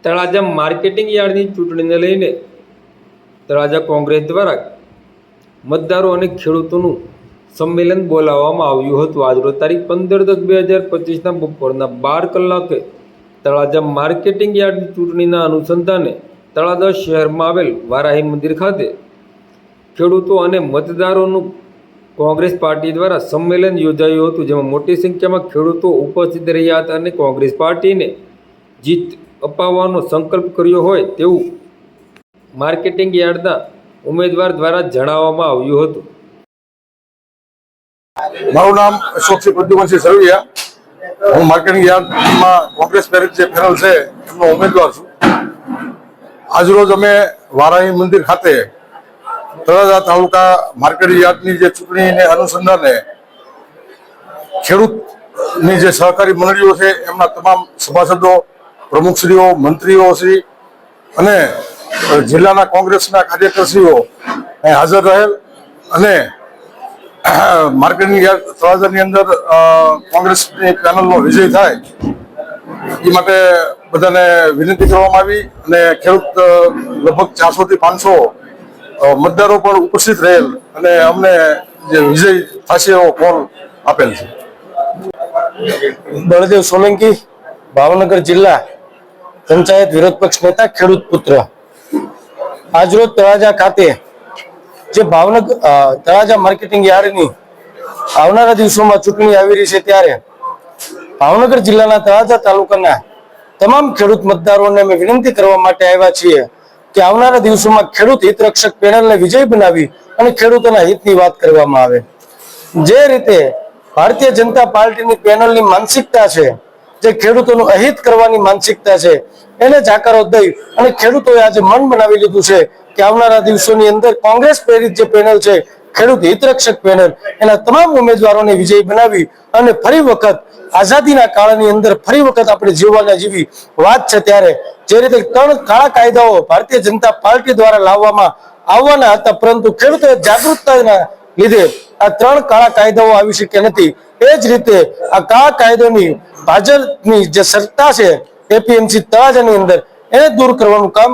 Talaja marketing યાર્ડની ચૂંટણીને લઈને તળાજા કોંગ્રેસ દ્વારા મતદારો અને ખેડૂતોનું સંમેલન બોલાવવામાં આવ્યું હતું। આજરોજ તારીખ 15/10/2025ના બપોરના 12 કલાકે તળાજા માર્કેટિંગ યાર્ડની ચૂંટણીના અનુસંધાને તળાજા શહેરમાં આવેલ વારાહી મંદિર ખાતે ખેડૂતો અને મતદારોનું કોંગ્રેસ પાર્ટી દ્વારા સંમેલન યોજાયું હતું, જેમાં મોટી સંખ્યામાં ખેડૂતો ઉપસ્થિત રહ્યા હતા અને કોંગ્રેસ પાર્ટીને જીત અપાવવાનો સંકલ્પ કર્યો હોય તેવું માર્કેટિંગ યાર્ડના ઉમેદવાર દ્વારા જણાવવામાં આવ્યું હતું। મારું નામ અશોકસિંહ પ્રદ્યુમનસિંહ સરવૈયા, હું માર્કેટિંગ યાર્ડમાં કોંગ્રેસ પેરેડ જે પેનલ છે એમનો ઉમેદવાર છું। આજરોજ અમે વારાહી મંદિર ખાતે તળાજા તાલુકા માર્કેટિંગ યાર્ડની જે ચૂંટણીને અનુસંધાને ખેડૂતની જે સહકારી મંડળીઓ છે એમના તમામ સભાસદો, પ્રમુખશ્રીઓ, મંત્રીઓ શ્રી અને જિલ્લાના કોંગ્રેસના કાર્યકરશ્રીઓ હાજર રહેલ અને માર્કેટિંગ યાર્ડ તળાજાની અંદર કોંગ્રેસની પેનલનો વિજય થાય એ માટે બધાને વિનંતી કરવામાં આવી અને ખેડૂત લગભગ 400 થી 500 મતદારો પણ ઉપસ્થિત રહેલ અને અમને જે વિજય થશે એવો કોલ આપેલ છે। બળદેવ સોલંકી, ભાવનગર જિલ્લા પંચાયત વિરોધ પક્ષ નેતા, ખેડૂત પુત્ર। આજરોજ તળાજા ખાતે જે તળાજા માર્કેટિંગ યાર્ડની આવનારા દિવસોમાં ચૂંટણી આવી રહી છે, ત્યારે ભાવનગર જિલ્લાના તળાજા તાલુકાના તમામ ખેડૂત મતદારોને અમે વિનંતી કરવા માટે આવ્યા છીએ કે આવનારા દિવસોમાં ખેડૂત હિત રક્ષક પેનલને વિજય બનાવી અને ખેડૂતોના હિતની વાત કરવામાં આવે। જે રીતે ભારતીય જનતા પાર્ટીની પેનલની માનસિકતા છે, જે ખેડૂતોનું અહિત કરવાની માનસિકતા છે, એને જાકારો દઈ અને ખેડૂતોએ આજે મન બનાવી લીધું છે કે આવનારા દિવસોની અંદર કોંગ્રેસ પ્રેરિત જે પેનલ છે, ખેડૂત હિતરક્ષક પેનલ, એના તમામ ઉમેદવારોને વિજય બનાવી અને ફરી વખત આઝાદીના કાળની અંદર ફરી વખત આપણે જીવવાના જેવી વાત છે। ત્યારે જે રીતે 3 કાળા કાયદાઓ ભારતીય જનતા પાર્ટી દ્વારા લાવવામાં આવવાના હતા, પરંતુ ખેડૂતોએ જાગૃતતાના લીધે આ 3 કાળા કાયદાઓ આવી શક્યા નથી। એ જ રીતે આ કાળા કાયદાની ભાજપની જે સત્તા છે એપીએમસી તળાજાની અંદર, એને દૂર કરવાનું કામ